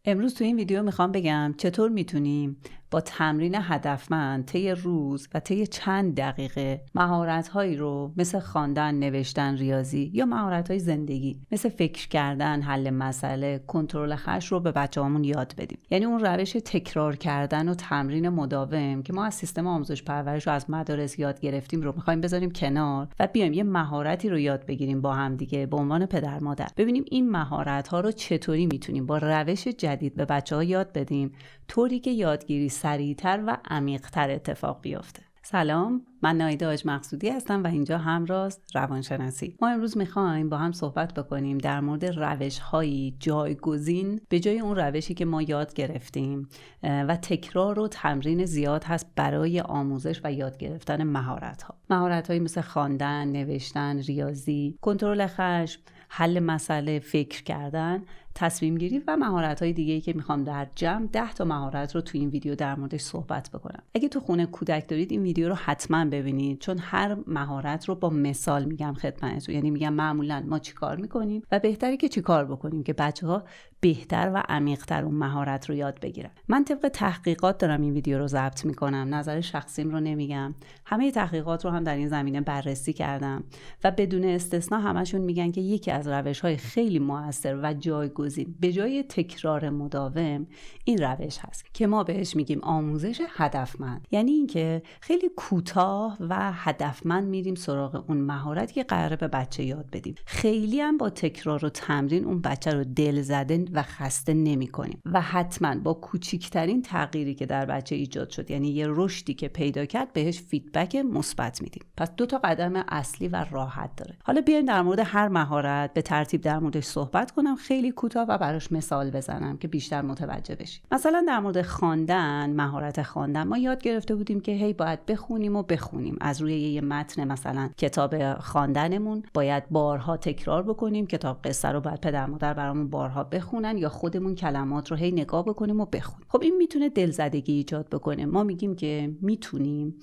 امروز تو این ویدیو میخوام بگم چطور میتونیم با تمرین هدفمند طی روز و طی چند دقیقه مهارت‌هایی رو مثل خواندن، نوشتن، ریاضی یا مهارت‌های زندگی مثل فکر کردن، حل مسئله، کنترل خشم رو به بچه‌هامون یاد بدیم. یعنی اون روش تکرار کردن و تمرین مداوم که ما از سیستم آموزش پرورش و از مدارس یاد گرفتیم رو می‌خوایم بذاریم کنار و بیایم یه مهارتی رو یاد بگیریم با هم دیگه به عنوان پدر مادر. ببینیم این مهارت‌ها رو چطوری میتونیم با روش جدید به بچه‌ها یاد بدیم طوری که یادگیری سریع‌تر و عمیق‌تر اتفاق بیفته. سلام، من نایده حاج مقصودی هستم و اینجا همراز روانشناسی. ما امروز میخوایم با هم صحبت بکنیم در مورد روش‌هایی جایگزین به جای اون روشی که ما یاد گرفتیم و تکرار و تمرین زیاد هست برای آموزش و یاد گرفتن مهارت‌ها. مهارت‌هایی مثل خواندن، نوشتن، ریاضی، کنترل خشم، حل مسئله، فکر کردن، تصمیم گیری و مهارت‌های دیگه‌ای که میخوام در جمع 10 تا مهارت رو تو این ویدیو در موردش صحبت بکنم. اگه تو خونه کودک دارید این ویدیو رو حتما ببینید، چون هر مهارت رو با مثال میگم خدمتتون. یعنی میگم معمولا ما چیکار میکنیم و بهتره که چیکار بکنیم که بچه‌ها بهتر و عمیق‌تر اون مهارت رو یاد بگیرن. من طبق تحقیقات دارم این ویدیو رو ضبط میکنم، نظر شخصیم رو نمیگم. همه تحقیقات رو هم در این زمینه بررسی کردم و بدون استثنا همشون میگن که یکی از روش‌های خیلی موثر و جایگزین به جای تکرار مداوم این روش هست که ما بهش میگیم آموزش هدفمند. یعنی اینکه خیلی کوتاه و هدفمند میریم سراغ اون مهارتی که قراره به بچه یاد بدیم. خیلی هم با تکرار و تمرین اون بچه رو دلزده و خسته نمی کنیم و حتما با کوچکترین تغییری که در بچه ایجاد شد، یعنی یه رشدی که پیدا کرد، بهش فیدبک مثبت میدیم. پس 2 تا قدم اصلی و راحت داره. حالا بیایم در مورد هر مهارت به ترتیب در موردش صحبت کنم، خیلی کوتاه و براش مثال بزنم که بیشتر متوجه بشیم. مثلا در مورد خواندن، مهارت خواندن ما یاد گرفته بودیم که هی باید بخونیم از روی یه متن، مثلا کتاب خواندنمون باید بارها تکرار بکنیم، کتاب قصه رو باید پدر مادر برامون بارها بخونن یا خودمون کلمات رو هی نگاه بکنیم و بخونیم. خب این میتونه دلزدگی ایجاد بکنه. ما میگیم که میتونیم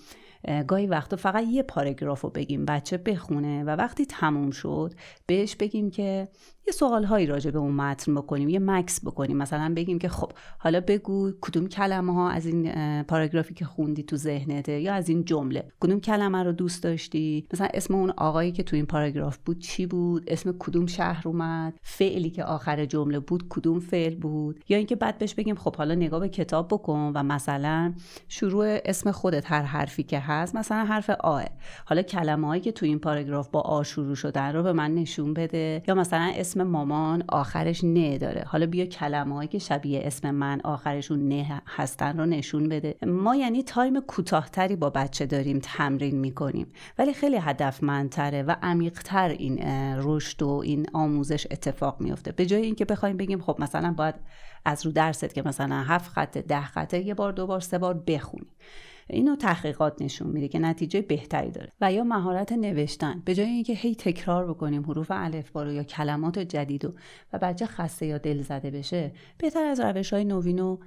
گاهی وقتا فقط یه پاراگراف رو بگیم بچه بخونه و وقتی تموم شد بهش بگیم که یه سوالهایی راجع به اون متن بکنیم، یه مکس بکنیم. مثلا بگیم که خب حالا بگو کدوم کلمه ها از این پاراگرافی که خوندی تو ذهنته یا از این جمله کدوم کلمه رو دوست داشتی، مثلا اسم اون آقایی که تو این پاراگراف بود چی بود، اسم کدوم شهر اومد، فعلی که آخر جمله بود کدوم فعل بود. یا اینکه بعد بهش بگیم خب حالا نگاه به کتاب بکن و مثلا شروع اسم خودت هر حرفی که هست، مثلا حرف آ، حالا کلمه‌هایی که تو این پاراگراف با آ شروع شدن رو به من نشون بده. یا مثلا اسم مامان آخرش نه داره، حالا بیا کلمه‌هایی که شبیه اسم من آخرشون نه هستن رو نشون بده. ما یعنی تایم کوتاه‌تری با بچه داریم تمرین می‌کنیم، ولی خیلی هدفمندتره و عمیق‌تر این رشد و این آموزش اتفاق میفته. به جای اینکه بخوایم بگیم خب مثلا باید از رو درست که مثلا 7 خط 10 خطه یه بار 2 بار 3 بار بخونی. اینو تحقیقات نشون میده که نتیجه بهتری داره. و یا مهارت نوشتن، به جای اینکه هی تکرار بکنیم حروف الفبا رو یا کلمات جدیدو و بچه خسته یا دل زده بشه، بهتر از روش‌های نوین و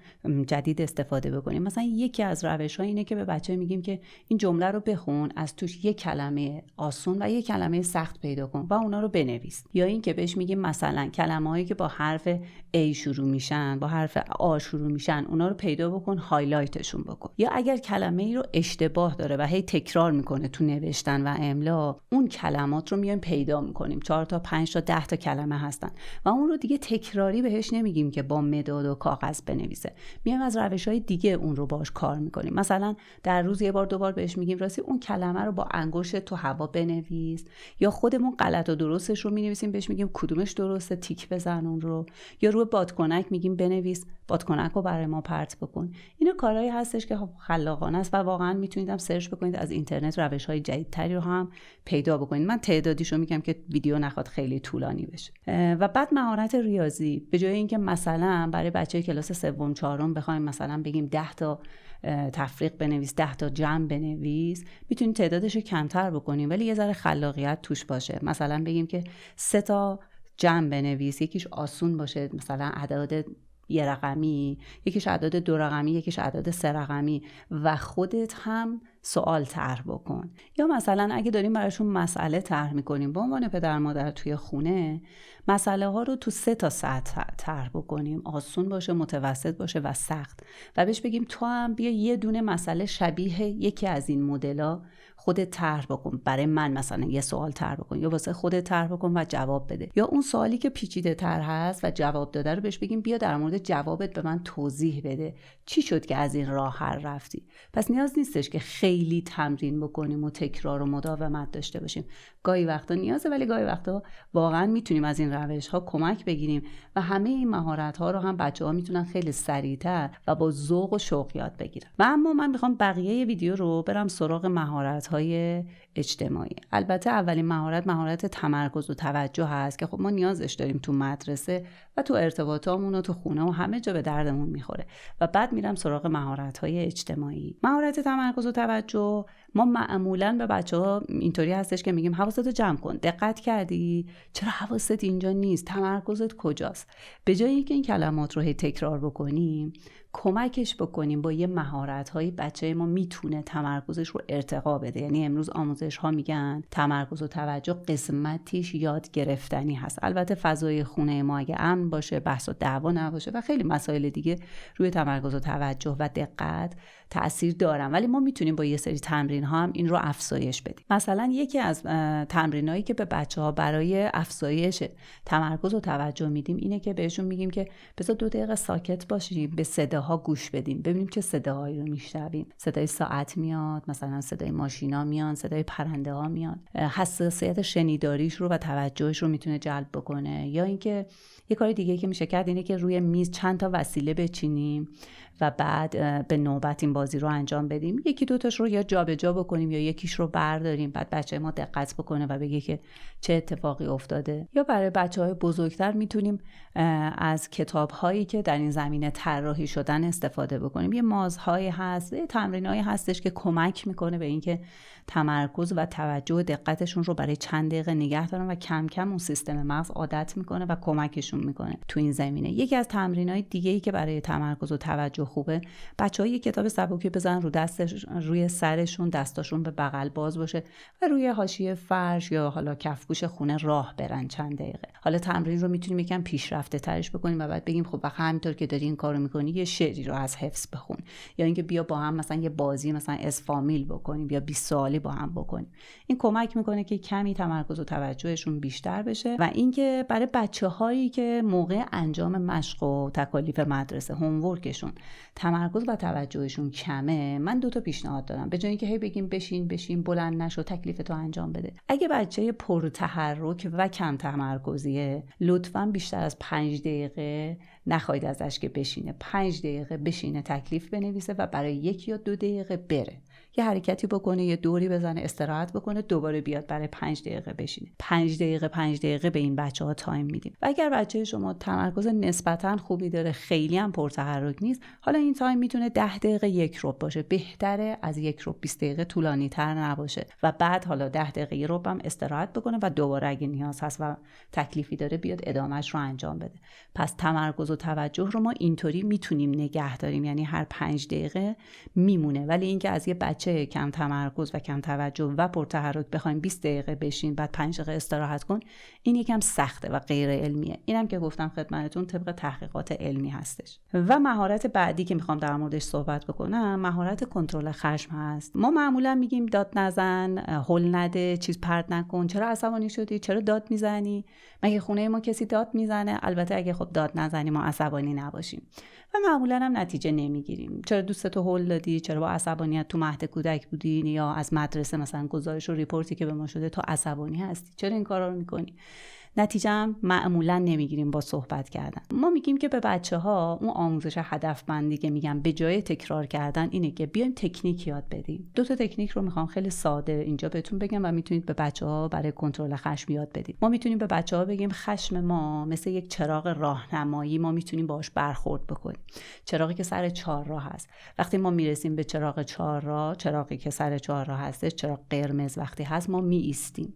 جدید استفاده بکنیم. مثلا یکی از روش‌ها اینه که به بچه میگیم که این جمله رو بخون، از توش یک کلمه آسون و یک کلمه سخت پیدا کن و اونا رو بنویس. یا اینکه بهش میگیم مثلا کلمه‌هایی که با حرف A شروع میشن، با حرف آ شروع میشن، اونا رو پیدا بکن، هایلایتشون بکن. یا اگر کلمه ای رو اشتباه داره و هی تکرار میکنه تو نوشتن و املا، اون کلمات رو میایم پیدا میکنیم. 4 تا 5 تا 10 تا کلمه هستن و اون رو دیگه تکراری بهش نمیگیم که با مداد و کاغذ بنویسه، میایم از روش‌های دیگه اون رو باش کار میکنیم. مثلا در روز یه بار 2 بار بهش میگیم راستی اون کلمه رو با انگشت تو هوا بنویس، یا خودمون غلط و درستش رو مینویسیم بهش میگیم کدومش درسته تیک بزن اون رو، یا روی بادکنک میگیم بنویس بادکنک رو برای ما پرت بکن. اینا کارهایی هستش که خلاقانه است و واقعا میتونید هم سرچ بکنید از اینترنت روش‌های جدیدتری رو هم پیدا بکنید. من تعدادیشو میگم که ویدیو نخواد خیلی طولانی بشه. و بعد مهارت ریاضی، به جای اینکه مثلا برای بچه‌های کلاس سوم چهارم بخوایم مثلا بگیم 10 تا تفریق بنویس، 10 تا جمع بنویس، میتونید تعدادش رو کمتر بکنیم ولی یه ذره خلاقیت توش باشه. مثلا بگیم که 3 تا جمع بنویس، یکیش آسون باشه، مثلا اعداد یه رقمی، یکیش اعداد 2 رقمی، یکیش اعداد 3 رقمی و خودت هم سوال طرح بکن. یا مثلا اگه داریم براشون مسئله طرح میکنیم به عنوان پدر مادر توی خونه، مسئله ها رو تو 3 تا سطح طرح بکنیم، آسون باشه، متوسط باشه و سخت، و بهش بگیم تو هم بیا یه دونه مسئله شبیه یکی از این مدل‌ها خودت طرح بکن، برای من مثلا یه سوال طرح بکن یا واسه خودت طرح بکن و جواب بده. یا اون سوالی که پیچیده تر هست و جواب داده رو بهش بگیم بیا در مورد جوابت به من توضیح بده، چی شد که از این راه حل رفتی. پس نیاز نیستش که خیلی تمرین بکنیم و تکرار و مداومت داشته باشیم. گاهی وقتا نیازه، ولی گاهی وقتا واقعا میتونیم از این روش‌ها کمک بگیریم و همه این مهارت‌ها رو هم بچه‌ها میتونن خیلی سریع‌تر و با ذوق و شوق یاد بگیرن. و اما من میخوام بقیه ویدیو رو برم سراغ مهارت‌های اجتماعی. البته اولین مهارت تمرکز و توجه هست که خب ما نیازش داریم تو مدرسه و تو ارتباطامون و تو خونه و همه جا به دردمون میخوره. و بعد میرم سراغ مهارت‌های اجتماعی. مهارت تمرکز و توجه ما معمولاً به بچه‌ها اینطوری هستش که میگیم حواستو جمع کن، دقت کردی؟ چرا حواست اینجا نیست؟ تمرکزت کجاست؟ به جای اینکه این کلمات رو هی تکرار بکنیم، کمکش بکنیم با یه مهارت‌های بچه ما میتونه تمرکزش رو ارتقا بده. یعنی امروز آموزش‌ها میگن تمرکز و توجه قسمتیش یاد گرفتنی هست. البته فضای خونه ما اگه امن باشه، بحث و دعوا نباشه و خیلی مسائل دیگه روی تمرکز و توجه و دقت تأثیر دارن، ولی ما میتونیم با یه سری تمرین ها هم این رو افزایش بدیم. مثلا یکی از تمرینایی که به بچه‌ها برای افزایش تمرکز و توجه میدیم اینه که بهشون میگیم که بذار 2 دقیقه ساکت باشیم، به صداها گوش بدیم، ببینیم چه صداهایی رو میشنویم. صدای ساعت میاد، مثلا صدای ماشینا میاد، صدای پرنده ها میاد. حساسیت شنیداریش رو و توجهش رو میتونه جلب بکنه. یا اینکه یه کار دیگه که میشه کرد اینه که روی میز چند تا وسیله بچینیم و بعد به نوبت این بازی رو انجام بدیم. 1-2 تاش رو یا جابجا بکنیم یا یکیش رو برداریم، بعد بچه ما دقت بکنه و بگه که چه اتفاقی افتاده. یا برای بچه‌های بزرگتر میتونیم از کتاب‌هایی که در این زمینه طراحی شدن استفاده بکنیم. یه مازهایی هست، تمرینایی هستش که کمک میکنه به اینکه تمرکز و توجه و دقتشون رو برای چند دقیقه نگه دارن و کم کم اون سیستم مغز عادت میکنه و کمکشون میکنه تو این زمینه. یکی از تمرینای دیگه‌ای که برای تمرکز و توجه خوبه، بچه‌ها یه کتاب سبکی بزنن رو دستش، روی سرشون، دستاشون به بغل باز باشه و روی حاشیه فرش یا حالا کفگوش خونه راه برن چند دقیقه. حالا تمرین رو میتونیم یکم پیشرفته ترش بکنیم و بعد بگیم خب وقت همینطور که داری این کارو میکنی یه شعری رو از حفظ بخون، یا اینکه بیا با هم مثلا یه بازی مثلا اسفامیل بکنیم یا 20 سوالی با هم بکنیم. این کمک میکنه که کمی تمرکز و توجهشون بیشتر بشه. و اینکه برای بچه‌هایی که موقع انجام مشق و تکالیف مدرسه هومورکشون تمرکز و توجهشون کمه، من 2 تا پیشنهاد دارم. به جای اینکه هی بگیم بشین بلند نشو تکلیفتو انجام بده، اگه بچه پرتحرک و کم تمرکزیه، لطفاً بیشتر از 5 دقیقه نخواید ازش که بشینه. 5 دقیقه بشینه، تکلیف بنویسه و برای 1 یا 2 دقیقه بره، یه حرکتی بکنه، یه دوری بزنه، استراحت بکنه، دوباره بیاد برای 5 دقیقه بشینه. 5 دقیقه به این بچه‌ها تایم میدیم. و اگر بچه شما تمرکز نسبتاً خوبی داره، خیلی هم پرتحرک نیست، حالا این تایم میتونه 10 دقیقه 1 ربع باشه، بهتره از 1 ربع 20 دقیقه طولانی تر نباشه. و بعد حالا 10 دقیقه 1 ربع هم استراحت بکنه و دوباره اگه نیاز هست و تکلیفی داره بیاد ادامهش رو انجام بده. پس تمرکز و توجه رو ما اینطوری میتونیم نگه داریم، یعنی هر 5 دقیقه میمونه. ولی اینکه از یه بچه کم تمرکز و کم توجه و پرتحرک بخوایم 20 دقیقه بشین بعد 5 دقیقه استراحت کن، این یکم سخته و غیر علمیه. اینم که گفتم خدمتتون طبق تحقیقات علمی هستش. و مهارت بعدی که میخوام در موردش صحبت بکنم مهارت کنترل خشم هست. ما معمولا میگیم داد نزن، هول نده، چیز پرت نکن، چرا عصبانی شدی، چرا داد میزنی، مگه خونه ما کسی داد میزنه؟ البته اگه خب داد نزنی ما عصبانی نباشیم و معمولا هم نتیجه نمیگیریم. چرا دوستتو هول دادی، چرا با عصبانیت تو مهد کودک بودی، یا از مدرسه مثلا گزارش و ریپورتی که به ما شده تو عصبانی هستی، چرا این کارا رو میکنی؟ نتیجه هم معمولا نمیگیریم با صحبت کردن. ما میگیم که به بچه‌ها اون آموزش هدفمندی که میگم به جای تکرار کردن اینه که بیایم تکنیک یاد بدیم. 2 تا تکنیک رو میخوام خیلی ساده اینجا بهتون بگم و میتونید به بچه‌ها برای کنترل خشم یاد بدید. ما میتونیم به بچه‌ها بگیم خشم ما مثل یک چراغ راهنمایی، ما میتونیم باهاش برخورد بکنیم. چراغی که سر 4 راه هست. وقتی ما میرسیم به چراغ 4 راه، چراغی که سر 4 راه هستش، چراغ قرمز وقتی هست ما میایستیم.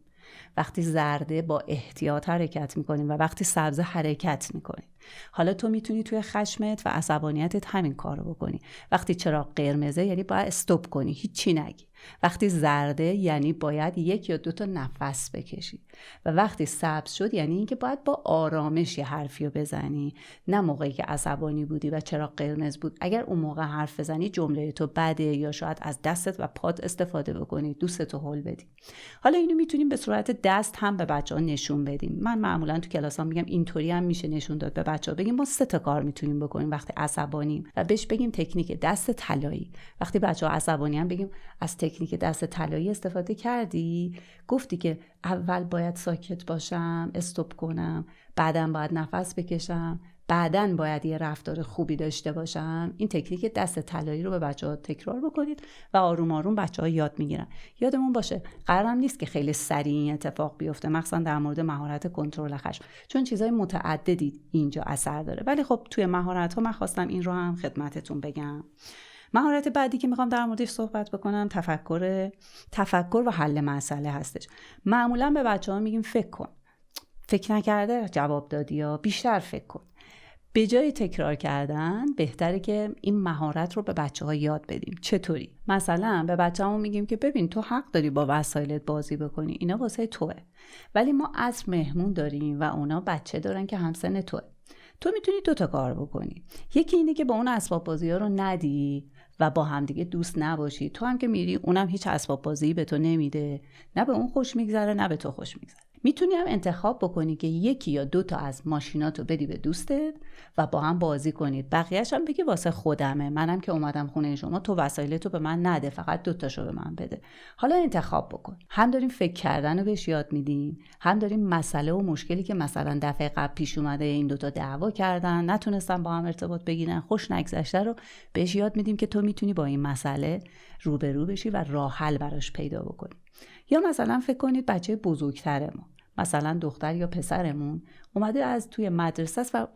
وقتی زرده با احتیاط حرکت میکنیم و وقتی سبز حرکت میکنیم. حالا تو میتونی توی خشمت و عصبانیتت همین کارو بکنی. وقتی چراغ قرمزه یعنی باید استاپ کنی، هیچی نگی. وقتی زرده یعنی باید 1 یا 2 تا نفس بکشی و وقتی سبز شد یعنی اینکه باید با آرامش یه حرفی رو بزنی، نه موقعی که عصبانی بودی و چراغ قرمز بود. اگر اون موقع حرف بزنی جمله تو بده یا شاید از دستت و پات استفاده بکنی، دوستتو هول بدی. حالا اینو میتونیم به صورت دست هم به بچه‌ها نشون بدیم. من معمولا تو کلاسام میگم اینطوری هم میشه نشون داد به بچه‌ها. بگیم ما 3 تا کار میتونیم بکنیم وقتی عصبانیم و بهش بگیم تکنیک دست طلایی. وقتی بچه‌ها عصبانی هم بگیم از تکنیک دست طلایی استفاده کردی؟ گفتی که اول باید ساکت باشم، استاپ کنم، بعداً باید نفس بکشم، بعداً باید یه رفتار خوبی داشته باشم. این تکنیک دست طلایی رو به بچه‌ها تکرار بکنید و آروم آروم بچه‌ها یاد میگیرن. یادمون باشه قرارم نیست که خیلی سریع این اتفاق بیفته، مخصوصا در مورد مهارت کنترل خشم، چون چیزای متعددی اینجا اثر داره. ولی خب توی مهارت‌ها من خواستم این رو هم خدمتتون بگم. مهارت بعدی که میخوام در موردش صحبت بکنم تفکر و حل مسئله هستش. معمولا به بچه‌ها میگیم فکر کن، فکر نکرده جواب دادی یا بیشتر فکر کن. به جای تکرار کردن بهتره که این مهارت رو به بچه‌ها یاد بدیم. چطوری؟ مثلا به بچه‌مون میگیم که ببین تو حق داری با وسایلت بازی بکنی، اینا واسه توئه، ولی ما عصر مهمون داریم و اونا بچه دارن که همسن توئه. تو میتونی 2 تا کار بکنی. یکی اینه که با اون اسباب بازی‌ها رو ندی و با همدیگه دوست نباشی. تو هم که میری اونم هیچ اسباب بازی به تو نمیده، نه به اون خوش میگذره نه به تو خوش میگذره. میتونی هم انتخاب بکنی که 1 یا 2 تا از ماشیناتو بدی به دوستت و با هم بازی کنید. بقیه‌اش هم بگی واسه خودمه، منم که اومدم خونه شما، تو وسایلتو به من نده، فقط 2 تاشو به من بده. حالا انتخاب بکن. هم داریم فکر کردن رو بهش یاد میدیم، هم داریم مسئله و مشکلی که مثلا دفعه قبل پیش اومده، این 2 تا دعوا کردن، نتونستن با هم ارتباط بگیرن، خوش نگذشته رو بهش یاد میدیم که تو میتونی با این مسئله روبرو بشی و راه حل براش پیدا بکنی. یا مثلا فکر کنید بچه بزرگترمون، مثلا دختر یا پسرمون اومده از توی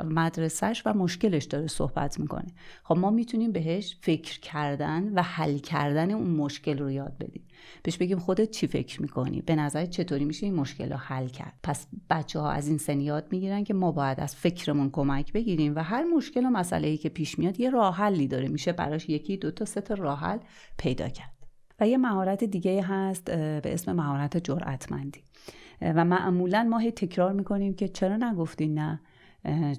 مدرسهش و مشکلش داره صحبت میکنه. خب ما میتونیم بهش فکر کردن و حل کردن اون مشکل رو یاد بدیم. بهش بگیم خودت چی فکر میکنی؟ به نظر چطوری میشه این مشکل رو حل کرد؟ پس بچه‌ها از این سن یاد میگیرن که ما باید از فکرمون کمک بگیریم و هر مشکل و مسئله‌ای که پیش میاد یه راه حلی داره، میشه براش 1 2 تا 3 تا راه حل پیدا کرد. و یه مهارت دیگه هست به اسم مهارت جرأتمندی و معمولا ما هی تکرار میکنیم که چرا نگفتی نه،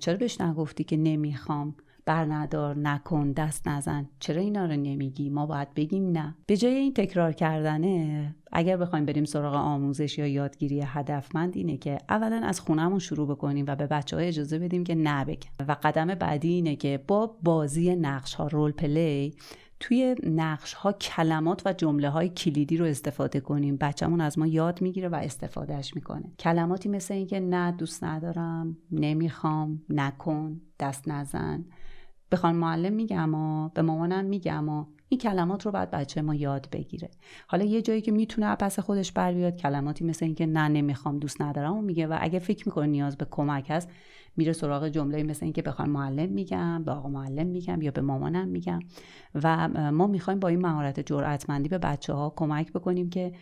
چرا بهش نگفتی که نمیخوام، برندار، نکن، دست نزن، چرا اینا رو نمیگی؟ ما باید بگیم نه. به جای این تکرار کردنه، اگر بخوایم بریم سراغ آموزش یا یادگیری هدفمند، اینه که اولا از خونه‌مون شروع بکنیم و به بچه‌ها اجازه بدیم که نه بگن. و قدم بعدی اینه که با بازی نقش‌ها، رول پلی، توی نقش‌ها کلمات و جمله‌های کلیدی رو استفاده کنیم. بچه‌مون از ما یاد میگیره و استفادهش میکنه. کلماتی مثل این که نه دوست ندارم، نمیخوام، نکن، دست نزن. به خانم معلم میگم به مامانم میگم این کلمات رو باید بچه ما یاد بگیره. حالا یه جایی که میتونه پس خودش بر بیاد، کلماتی مثل این که نه نمیخوام، دوست ندارم و میگه و اگه فکر میکنه نیاز به کمک هست میره سراغ جمله مثل این که به خانم معلم میگم، به آقا معلم میگم یا به مامانم میگم. و ما میخوایم با این مهارت جرأتمندی به بچه‌ها کمک بکنیم که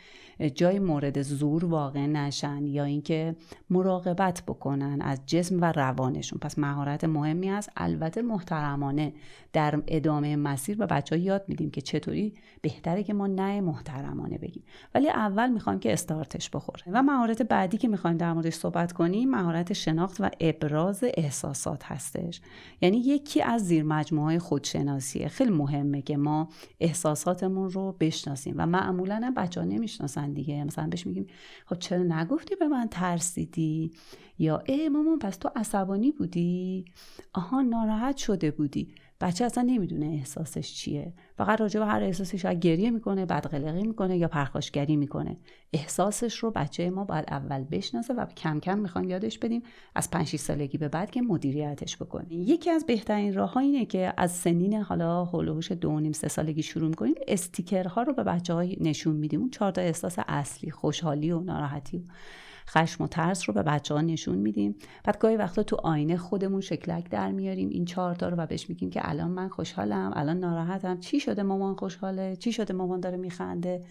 جای مورد زور واقع نشن یا اینکه مراقبت بکنن از جسم و روانشون. پس مهارت مهمی است. البته محترمانه در ادامه مسیر به بچه‌ها یاد میدیم که چطوری بهتره که ما نه محترمانه بگیم، ولی اول میخوایم که استارتش بخوره. و مهارت بعدی که میخوایم در موردش صحبت کنیم مهارت شناخت و ابراز احساسات هستش. یعنی یکی از زیر مجموعه‌های خودشناسیه. خیلی مهمه که ما احساساتمون رو بشناسیم و معمولاً بچه‌ها نمیشناسن دیگه. مثلا بهش میگیم خب چرا نگفتی به من ترسیدی؟ یا مامان پس تو عصبانی بودی؟ آها ناراحت شده بودی. بچه اصلا نمیدونه احساسش چیه، فقط راجع به هر احساسی شاید گریه میکنه، بدقلقی میکنه یا پرخاشگری میکنه. احساسش رو بچه ما باید اول بشناسه و کم کم میخوایم یادش بدیم از 5-6 سالگی به بعد که مدیریتش بکنه. یکی از بهترین راه‌ها اینه که از سنین حالا هولوش 2.5-3 سالگی شروع میکنیم، استیکرها رو به بچه‌ها نشون میدیم. اون 4 تا احساس اصلی، خوشحالی و ناراحتی و خشم و ترس رو به بچه‌ها نشون میدیم. بعد گاهی وقتا تو آینه خودمون شکلک در میاریم این 4 تا رو و بهش میگیم که الان من خوشحالم، الان ناراحتم، چی شده مامان خوشحاله، چی شده مامان داره میخنده.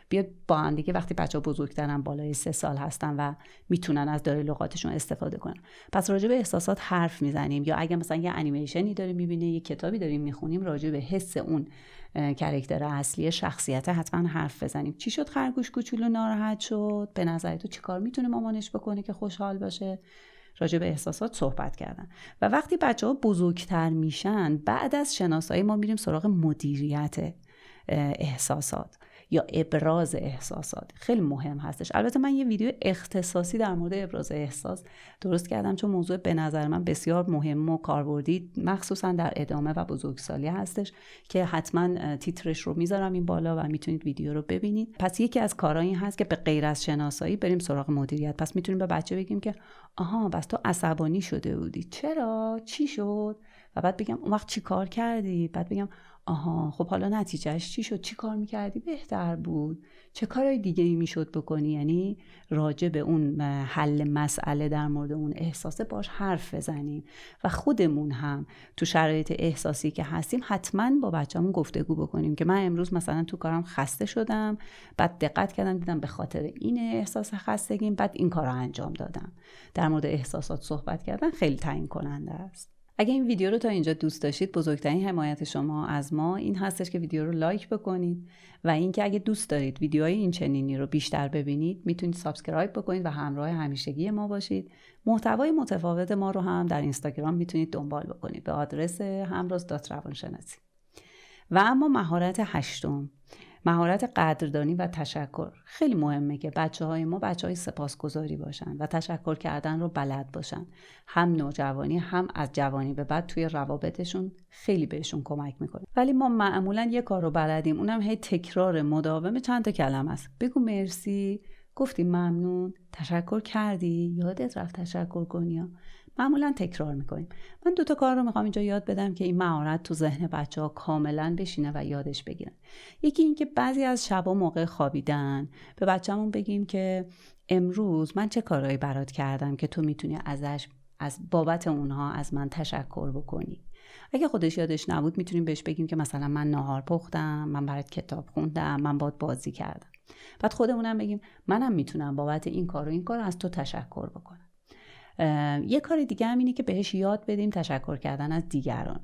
بیاد با هم دیگه وقتی بچه‌ها بزرگترن بالای 3 سال هستن و میتونن از دایره لغاتشون استفاده کنن، پس راجع به احساسات حرف میزنیم. یا اگه مثلا یه انیمیشنی داریم میبینه، یه کتابی داریم میخونیم، راجع به حس اون کاراکتر اصلی شخصیت حتما حرف بزنیم. چی شد خرگوش کوچولو ناراحت شد؟ به نظر تو چیکار میتونه مامانش بکنه که خوشحال باشه؟ راجع به احساسات صحبت کردن. و وقتی بچه‌ها بزرگتر میشن، بعد از شناسایی ما میریم سراغ مدیریت احساسات یا ابراز احساسات. خیلی مهم هستش. البته من یه ویدیو اختصاصی در مورد ابراز احساس درست کردم، چون موضوع به نظر من بسیار مهم و کاربردی مخصوصا در ادامه و بزرگسالی هستش که حتما تیترش رو میذارم این بالا و میتونید ویدیو رو ببینید. پس یکی از کارهایی هست که به غیر از شناسایی بریم سراغ مدیریت. پس میتونیم به بچه بگیم که آها بس تو عصبانی شده بودی، چرا؟ چی شد؟ و بعد بگم اون وقت چی کار کردی؟ بعد بگم آها خب حالا نتیجهش چی شد؟ چی کار میکردی بهتر بود؟ چه کارهای دیگه ای میشد بکنی؟ یعنی راجع به اون حل مسئله در مورد اون احساسه باش حرف بزنیم. و خودمون هم تو شرایط احساسی که هستیم حتما با بچه‌مون گفتگو بکنیم که من امروز مثلا تو کارم خسته شدم، بعد دقت کردم دیدم به خاطر این احساس خستگیم، بعد این کارو انجام دادم. در مورد احساسات صحبت کردن خیلی تعیین کننده است. اگه این ویدیو رو تا اینجا دوست داشتید، بزرگترین حمایت شما از ما این هستش که ویدیو رو لایک بکنید و اینکه اگه دوست دارید ویدیوهای این چنینی رو بیشتر ببینید، میتونید سابسکرایب بکنید و همراه همیشگی ما باشید. محتوای متفاوت ما رو هم در اینستاگرام میتونید دنبال بکنید به آدرس همراز.روانشناسی. و اما مهارت 8، مهارت قدردانی و تشکر. خیلی مهمه که بچه‌های ما بچه‌های سپاسگزاری باشن و تشکر کردن رو بلد باشن. هم نوجوانی هم از جوانی به بعد توی روابطشون خیلی بهشون کمک میکنه. ولی ما معمولا یه کار رو بلدیم، اونم هی تکرار مداوم چند تا کلمه است. بگو مرسی، گفتی ممنون، تشکر کردی، یادت رفت تشکر کنی. معمولا تکرار میکنیم. من 2 تا کار رو میخوام اینجا یاد بدم که این مهارت تو ذهن بچه‌ها کاملا بشینه و یادش بگیرن. یکی این که بعضی از شبا موقع خوابیدن به بچه‌مون بگیم که امروز من چه کارهایی برات کردم که تو میتونی از بابت اونها از من تشکر بکنی. اگه خودش یادش نبود میتونیم بهش بگیم که مثلا من ناهار پختم، من برات کتاب خوندم، من باهات بازی کردم. بعد خودمونم بگیم منم میتونم بابت این کار از تو تشکر بکنم. یه کار دیگه هم اینه که بهش یاد بدیم تشکر کردن از دیگران.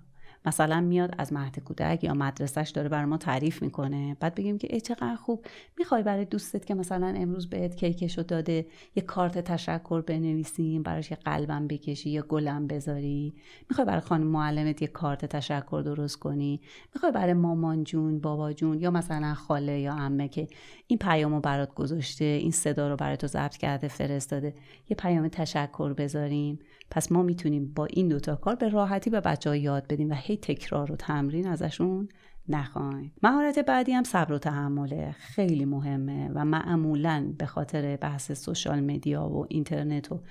مثلا میاد از مهد کودک یا مدرسهش داره برای ما تعریف میکنه، بعد بگیم که ای چقدر خوب، میخوای برای دوستت که مثلا امروز بهت کیکشو داده یه کارت تشکر بنویسیم، براش یه قلبم بکشی یا گلم بذاری؟ میخوای برای خانم معلمت یه کارت تشکر درست کنی؟ میخوای برای مامان جون، بابا جون یا مثلا خاله یا عمه که این پیامو برات گذاشته، این صدا رو برات ضبط کرده فرستاده، یه پیام تشکر بذاریم؟ پس ما میتونیم با این 2 تا کار به راحتی به بچه‌ها یاد بدیم و هی تکرار و تمرین ازشون نخوایم. مهارت بعدی هم صبر و تحمله. خیلی مهمه و معمولاً به خاطر بحث سوشال مدیا و اینترنت و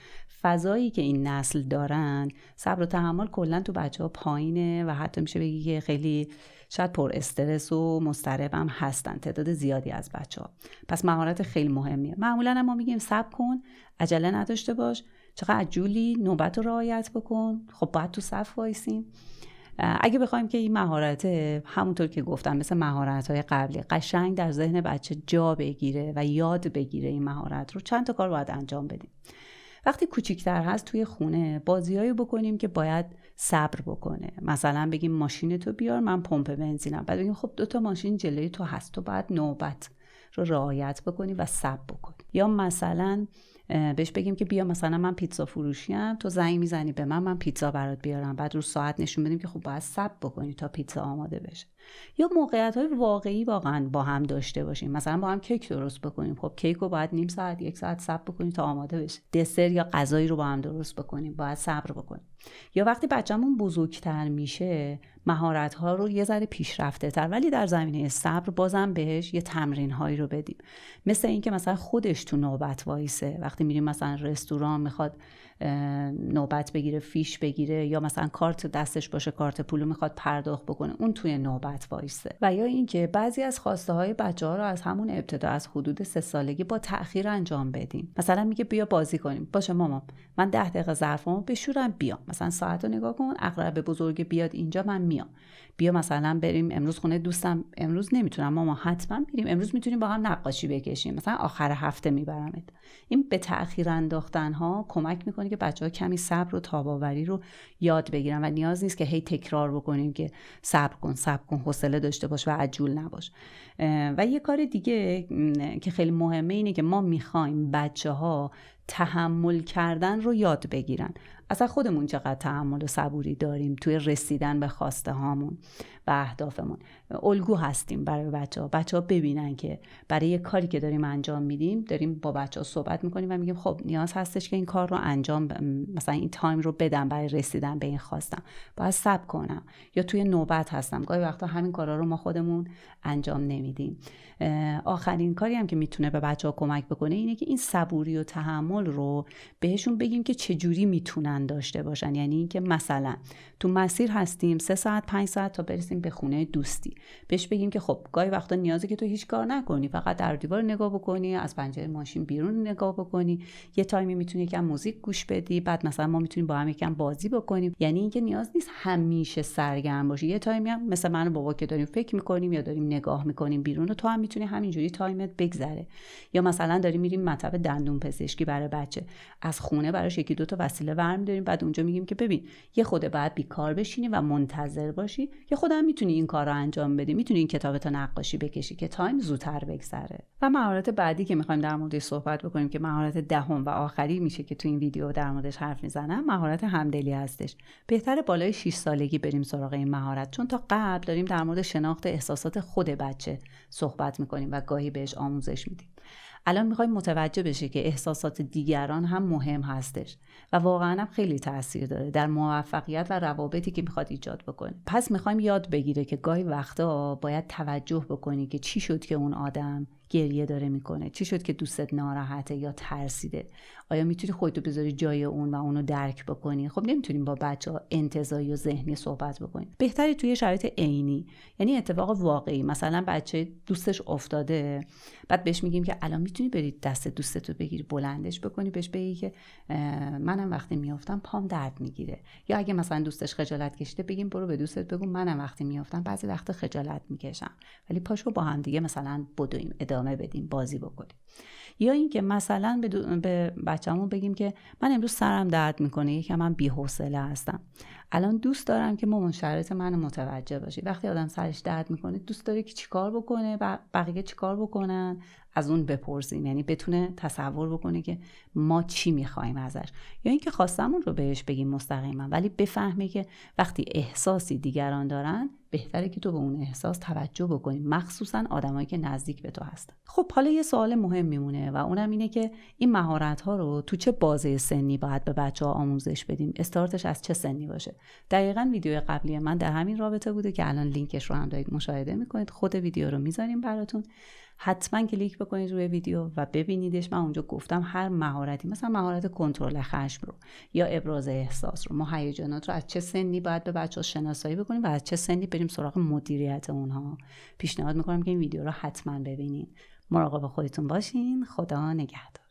فضایی که این نسل دارن، صبر و تحمل کلاً تو بچه‌ها پایینه و حتی میشه بگی که خیلی شاید پر استرس و مضطرب هم هستن تعداد زیادی از بچه‌ها. پس مهارت خیلی مهمیه. معمولاً ما میگیم صبر کن، عجله نداشته باش، چقدر عجولی، نوبت رو رعایت بکن، خب باید تو صف وایسیم. اگه بخوایم که این مهارت همونطور که گفتم مثل مهارت‌های قبلی قشنگ در ذهن بچه جا بگیره و یاد بگیره این مهارت رو، چند تا کار باید انجام بدیم. وقتی کوچیک‌تر هست توی خونه بازیایی بکنیم که باید صبر بکنه. مثلا بگیم ماشین تو بیار، من پمپ بنزینم. بعد بگیم خب 2 تا ماشین جلوی تو هست، تو باید نوبت رو رعایت بکنی و صبر بکنی. یا مثلا بهش بگیم که بیا مثلا من پیتزا فروشیم، تو زنگ میزنی به من پیتزا برات بیارم، بعد رو ساعت نشون بدیم که خب باید صبر بکنی تا پیتزا آماده بشه. یا موقعیت‌های واقعی واقعا با هم داشته باشیم، مثلا با هم کیک درست بکنیم، خب کیک رو باید نیم ساعت 1 ساعت صبر بکنیم تا آماده بشه. دسر یا غذایی رو با هم درست بکنیم، باید صبر بکنیم. یا وقتی بچه‌مون بزرگتر میشه مهارت‌ها رو یه ذره پیشرفته‌تر ولی در زمینه صبر بازم بهش یه تمرین‌هایی رو بدیم، مثل اینکه مثلا خودش تو نوبت وایسه. وقتی میریم مثلا رستوران میخواد نوبت بگیره، فیش بگیره، یا مثلا کارت دستش باشه، کارت پولو میخواد پرداخت بکنه، اون توی نوبت وایسه. و یا اینکه بعضی از خواسته های بچه‌ها رو از همون ابتدا، از حدود 3 سالگی با تأخیر انجام بدیم. مثلا میگه بیا بازی کنیم. باشه مامان، من 10 دقیقه ظرفامو بشورم بیام. مثلا ساعتو نگاه کن، عقرب بزرگ بیاد اینجا من میام. بیا مثلا بریم امروز خونه دوستم، امروز نمیتونم مامان، حتما بریم، امروز میتونیم با هم نقاشی بکشیم، مثلا آخر هفته میبرمت. این به تأخیر انداختن ها کمک میکنه که بچه‌ها کمی صبر و تاب‌آوری رو یاد بگیرن و نیاز نیست که هی تکرار بکنیم که صبر کن، حوصله داشته باش و عجول نباش. و یه کار دیگه که خیلی مهمه اینه که ما میخوایم بچه‌ها تحمل کردن رو یاد بگیرن. اصلا خودمون چقدر تحمل و صبوری داریم توی رسیدن به خواسته هامون و اهدافمون. الگو هستیم برای بچه‌ها ببینن که برای یه کاری که داریم انجام میدیم، داریم با بچه‌ها صحبت میکنیم و میگیم خب نیاز هستش که این کار رو انجام مثلا این تایم رو بدم برای رسیدن به این خواستم، باید صبر کنم، یا توی نوبت هستم. گاهی وقتا همین کارا رو ما خودمون انجام نمیدیم. آخرین کاری هم که میتونه به بچه‌ها کمک بکنه اینه که این صبوری و تحمل رو بهشون بگیم که چجوری میتونن داشته باشن. یعنی اینکه مثلا تو مسیر هستیم 3 ساعت 5 ساعت تا برسیم به خونه دوستی، بهش بگیم که خب گاهی وقتا نیازه که تو هیچ کار نکنی، فقط در دیوار نگاه بکنی، از پنجره ماشین بیرون نگاه بکنی، یه تایمی میتونی یکم موزیک گوش بدی، بعد مثلا ما میتونیم با هم یکم بازی بکنیم. یعنی اینکه نیاز نیست همیشه سرگرم باشی. یه تایمی هم مثلا من و بابا که داریم فکر میکنیم یا داریم نگاه میکنیم بیرون، تو هم میتونی همینجوری تایمت بگذره. یا مثلا داریم میریم مطب دندون پزشکی برای بچه، از خونه براش یکی دو تا وسیله ورم داریم، بعد اونجا میگیم که ببین یه خود بعد بیکار بشینی و منتظر باشی، یه خودم میتونی این کار رو انجام بدی، میتونی این کتابتو نقاشی بکشی که تایم زودتر بگذره. و مهارت بعدی که میخوایم در موردش صحبت بکنیم که مهارت دهم و آخری میشه که تو این ویدیو در موردش حرف میزنم، مهارت همدلی هستش. بهتره بالای 6 سالگی بریم سراغ این مهارت، چون تا قبل داریم در مورد شناخت احساسات خود بچه صحبت میکنیم و گاهی بهش آموزش میدیم. الان میخوایم متوجه بشه که احساسات دیگران هم مهم هستش و واقعا هم خیلی تاثیر داره در موفقیت و روابطی که میخواد ایجاد بکنه. پس میخوایم یاد بگیره که گاهی وقتا باید توجه بکنی که چی شد که اون آدم گریه داره میکنه، چی شد که دوستت ناراحته یا ترسیده. آیا میتونی خودتو بذاری جای اون و اونو درک بکنی؟ خب نمیتونیم با بچه‌ها انتزاعی و ذهنی صحبت بکنیم. بهتری توی شرایط عینی، یعنی اتفاق واقعی، مثلا بچه دوستش افتاده، بعد بهش میگیم که الان میتونی بری دست دوستتو بگیری بلندش بکنی، بهش بگی که منم وقتی میافتم پام درد میگیره. یا اگه مثلا دوستش خجالت کشیده بگیم برو به دوستت بگو منم وقتی میافتم بعضی وقتا خجالت میکشم، ولی پاشو با هم دیگه مثلا بدویم، ادامه بدیم، بازی بکنیم. یا اینکه مثلا به بچه‌مون بگیم که من امروز سرم درد میکنه، یکم من بی‌حوصله هستم، الان دوست دارم که مامان شرایط منو متوجه باشی. وقتی آدم سرش درد میکنه دوست داره که چیکار بکنه و بقیه چیکار بکنن، از اون بپرسیم، یعنی بتونه تصور بکنه که ما چی میخوایم ازش. یا اینکه خواستمون رو بهش بگیم مستقیما، ولی بفهمه که وقتی احساسی دیگران دارن بهتره که تو به اون احساس توجه بکنی، مخصوصا آدمایی که نزدیک به تو هستن. خب حالا یه سوال مهم میمونه و اونم اینه که این مهارت ها رو تو چه بازه سنی باید به بچه‌ها آموزش بدیم؟ استارتش از چه سنی باشه؟ دقیقاً ویدیو قبلی من در همین رابطه بوده که الان لینکش رو هم دارید مشاهده میکنید. خود ویدیو رو میذاریم براتون، حتما کلیک بکنید روی ویدیو و ببینیدش. من اونجا گفتم هر مهارتی، مثلا مهارت کنترل خشم رو یا ابراز احساس رو، ما هیجانات رو از چه سنی باید به بچه‌ها شناسایی بکنیم و از چه سنی بریم سراغ مدیریت اونها. پیشنهاد میکنم که این ویدیو رو حتما ببینید. مراقب خودتون باشین. خدا نگهدار.